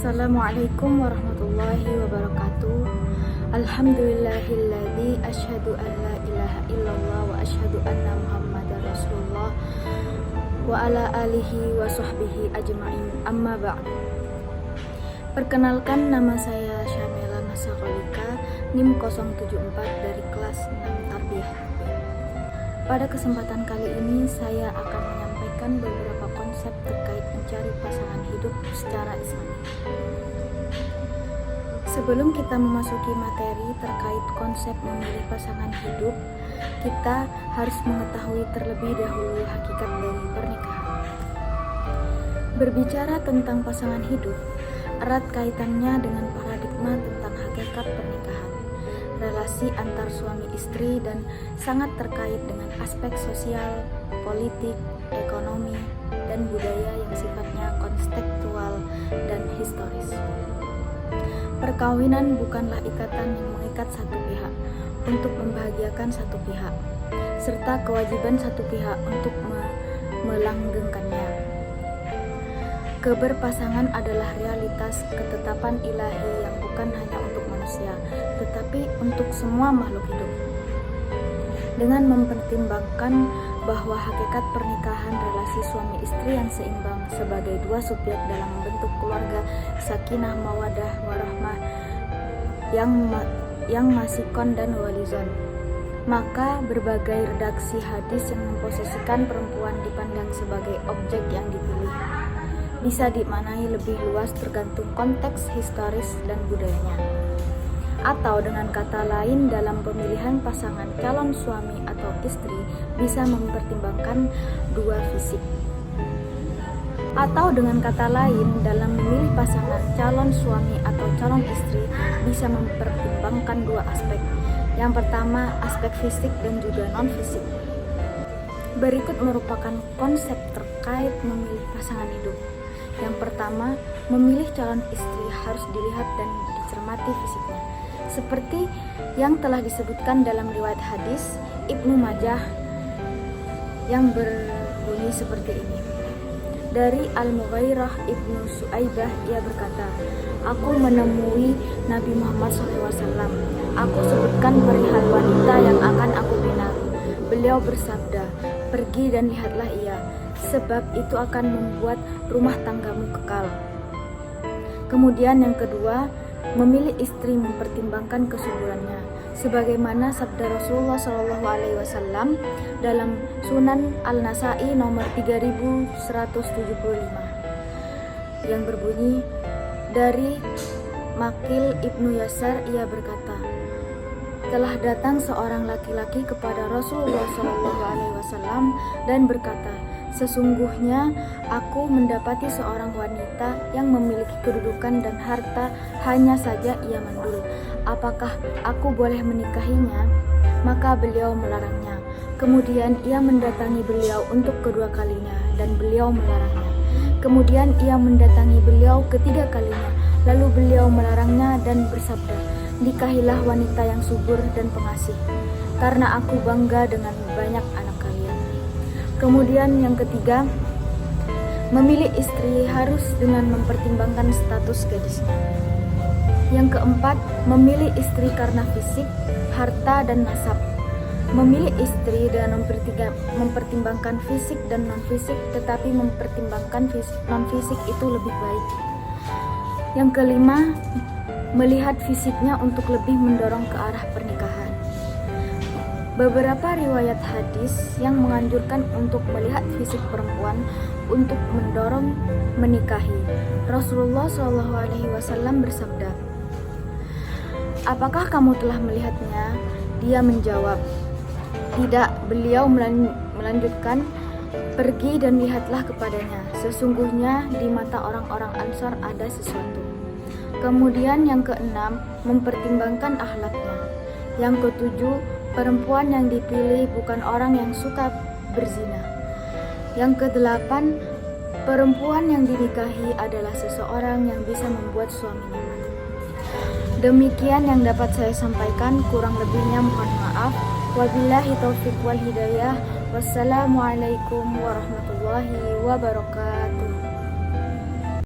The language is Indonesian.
Assalamualaikum warahmatullahi wabarakatuh. Alhamdulillahilladzi asyhadu an la ilaha illallah wa asyhadu anna muhammadar rasulullah wa ala alihi wa sahbihi ajma'in, amma ba'd. Perkenalkan, nama saya Syamila Nasaqolika, NIM 074 dari kelas 6 Tarbiyah. Pada kesempatan kali ini saya akan menyampaikan beberapa konsep terkait mencari pasangan hidup secara Islami. Sebelum kita memasuki materi terkait konsep memilih pasangan hidup, kita harus mengetahui terlebih dahulu hakikat dari pernikahan. Berbicara tentang pasangan hidup, erat kaitannya dengan paradigma tentang hakikat pernikahan, relasi antar suami istri, dan sangat terkait dengan aspek sosial, politik, ekonomi, dan budaya yang sifatnya kontekstual dan historis. Perkawinan bukanlah ikatan yang mengikat satu pihak untuk membahagiakan satu pihak, serta kewajiban satu pihak untuk melanggengkannya. Keberpasangan adalah realitas ketetapan ilahi yang bukan hanya untuk manusia, tetapi untuk semua makhluk hidup. Dengan mempertimbangkan bahwa hakikat pernikahan relasi suami istri yang seimbang sebagai dua subjek dalam membentuk keluarga sakinah mawadah warahmah yang masikon dan walizon, maka berbagai redaksi hadis yang memposisikan perempuan dipandang sebagai objek yang dipilih bisa dimaknai lebih luas tergantung konteks historis dan budayanya. Atau dengan kata lain, dalam pemilihan pasangan calon suami atau istri bisa mempertimbangkan dua fisik. Atau dengan kata lain, dalam memilih pasangan calon suami atau calon istri bisa mempertimbangkan dua aspek. Yang pertama, aspek fisik dan juga non-fisik. Berikut merupakan konsep terkait memilih pasangan hidup. Yang pertama, memilih calon istri harus dilihat dan dicermati fisiknya, seperti yang telah disebutkan dalam riwayat hadis Ibnu Majah yang berbunyi seperti ini. Dari Al-Mughirah Ibnu Su'aibah, ia berkata, "Aku menemui Nabi Muhammad SAW. Aku sebutkan perihal wanita yang akan aku bina. Beliau bersabda, 'Pergi dan lihatlah ia, sebab itu akan membuat rumah tanggamu kekal.' Kemudian yang kedua, memilih istri mempertimbangkan kesuburannya, sebagaimana sabda Rasulullah SAW dalam Sunan Al-Nasa'i nomor 3175 yang berbunyi, dari Makil Ibnu Yasar, ia berkata, telah datang seorang laki-laki kepada Rasulullah SAW dan berkata, sesungguhnya aku mendapati seorang wanita yang memiliki kedudukan dan harta, hanya saja ia mandul. Apakah aku boleh menikahinya? Maka beliau melarangnya. Kemudian ia mendatangi beliau untuk kedua kalinya dan beliau melarangnya. Kemudian ia mendatangi beliau ketiga kalinya, lalu beliau melarangnya dan bersabda, nikahilah wanita yang subur dan pengasih, karena aku bangga dengan banyak anak kalian. Kemudian yang ketiga, memilih istri harus dengan mempertimbangkan status gadisnya. Yang keempat, memilih istri karena fisik, harta, dan nasab. Memilih istri dengan mempertimbangkan fisik dan non-fisik, tetapi mempertimbangkan non-fisik itu lebih baik. Yang kelima, melihat fisiknya untuk lebih mendorong ke arah pernikahan. Beberapa riwayat hadis yang menganjurkan untuk melihat fisik perempuan untuk mendorong menikahi. Rasulullah SAW bersabda, apakah kamu telah melihatnya? Dia menjawab, tidak. Beliau melanjutkan, pergi dan lihatlah kepadanya, sesungguhnya di mata orang-orang Ansar ada sesuatu. Kemudian yang keenam, mempertimbangkan akhlaknya. Yang ketujuh, perempuan yang dipilih bukan orang yang suka berzina. Yang kedelapan, perempuan yang dinikahi adalah seseorang yang bisa membuat suami nyaman. Demikian yang dapat saya sampaikan, kurang lebihnya mohon maaf. Wabillahi taufiq wal hidayah. Wassalamualaikum warahmatullahi wabarakatuh.